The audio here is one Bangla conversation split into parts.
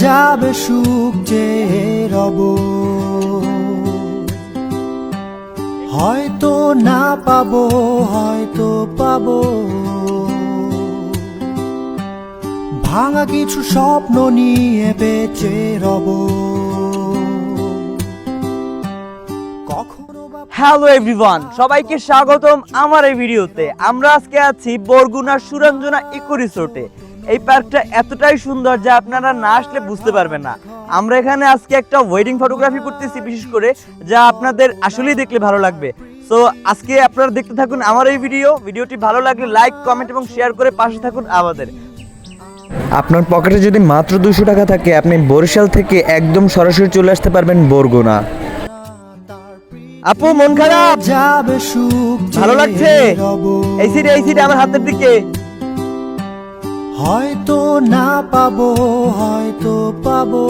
যাবে সুখ যে রব, হয়তো না পাবো হয়তো পাবো, ভাঙা কিছু স্বপ্ন নিয়ে বেঁচে রব। হ্যালো এভরিওয়ান, সবাইকে স্বাগতম আমার এই ভিডিওতে। আমরা আজকে আছি বরগুনার সুরঞ্জনা ইকো রিসোর্টে। এই পার্কটা এতটাই সুন্দর যা আপনারা না আসলে বুঝতে পারবেন না। আমরা এখানে আজকে একটা ওয়েডিং ফটোগ্রাফি করতেছি, বিশেষ করে যা আপনাদের আসলেই দেখলে ভালো লাগবে। সো আজকে আপনারা দেখতে থাকুন আমার এই ভিডিওটি ভালো লাগলে লাইক, কমেন্ট এবং শেয়ার করে পাশে থাকুন আমাদের। আপনার পকেটে যদি মাত্র 200 টাকা থাকে, আপনি বরিশাল থেকে একদম সরাসরি চলে আসতে পারবেন বরগুনা। আপু মন খারাপ? যাবে সুখ ভালো লাগছে? এই সিটে আমার হাতের দিকে। হয়তো না পাবো হয়তো পাবো,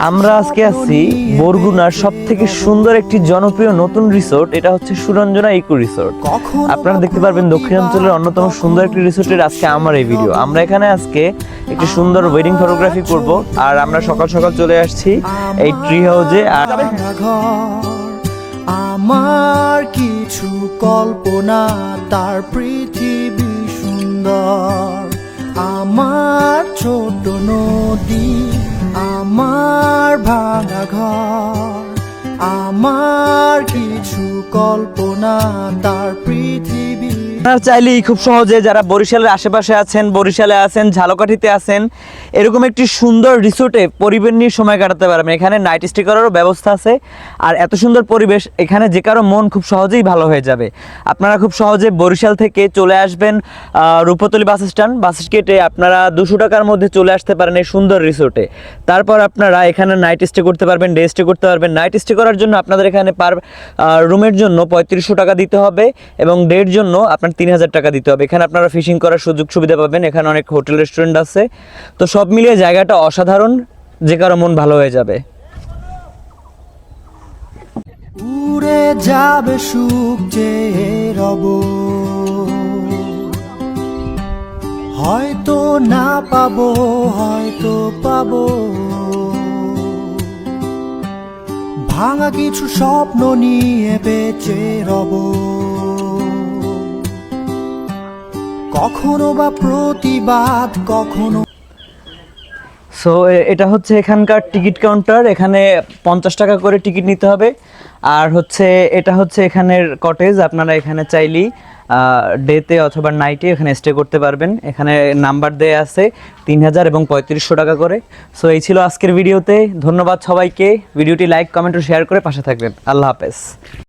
আমরা আজকে আছি বরগুনার সবথেকে সুন্দর একটি জনপ্রিয় নতুন রিসোর্ট, এটা হচ্ছে সুরঞ্জনা ইকো রিসোর্ট। আপনারা দেখতে পারবেন দক্ষিণাঞ্চলের অন্যতম সুন্দর একটি রিসোর্টের আজকে আমার এই ভিডিও। আমরা এখানে আজকে একটি সুন্দর ওয়েডিং ফটোগ্রাফি করব, আর আমরা সকাল সকাল চলে আসছি এই ট্রি হাউসে। আর আমার কিছু কল্পনা, তার পৃথিবী সুন্দর, আমার ছোট নদী, আমার ভাঙা ঘর, আমার কিছু কল্পনা, তার পৃথিবী। আপনারা চাইলেই খুব সহজে যারা বরিশালের আশেপাশে আছেন, বরিশালে আছেন, ঝালকাঠিতে আছেন, এরকম একটি সুন্দর রিসোর্টে পরিবেশ নিয়ে সময় কাটাতে পারবেন। এখানে নাইট স্টে করারও ব্যবস্থা আছে, আর এত সুন্দর পরিবেশ এখানে যে কারো মন খুব সহজেই ভালো হয়ে যাবে। আপনারা খুব সহজে বরিশাল থেকে চলে আসবেন রূপতলী বাস কেটে আপনারা 200 টাকার মধ্যে চলে আসতে পারেন এই সুন্দর রিসোর্টে। তারপর আপনারা এখানে নাইট স্টে করতে পারবেন, ডে স্টে করতে পারবেন। নাইট স্টে করার জন্য আপনাদের এখানে পার রুমের জন্য 3500 টাকা দিতে হবে, এবং ডের জন্য আপনার 3000 টাকা দিতে হবে। এখানে আপনারা ফিশিং করার সুযোগ সুবিধা পাবেন, এখানে অনেক হোটেল রেস্টুরেন্ট আছে। তো সব মিলিয়ে জায়গাটা অসাধারণ, যে কারো মন ভালো হয়ে যাবে। উড়ে যাবে সুখ যে রব, হয়তো না পাবো হয়তো পাবো, ভাঙা কিছু স্বপ্ন নিয়ে বেঁচে রব। কখনো বা প্রতিবাদ, কখনো। সো এটা হচ্ছে এখানকার টিকিট কাউন্টার। এখানে 50 টাকা করে টিকিট নিতে হবে। আর হচ্ছে এটা হচ্ছে এখানের কটেজ। আপনারা এখানে চাইলেই ডেতে অথবা নাইটে এখানে স্টে করতে পারবেন। এখানে নাম্বার দেয়া আছে 3000 এবং 3500 টাকা করে। সো এই ছিল আজকের ভিডিওতে। ধন্যবাদ সবাইকে। ভিডিওটি লাইক, কমেন্ট ও শেয়ার করে পাশে থাকবেন। আল্লাহ হাফেজ।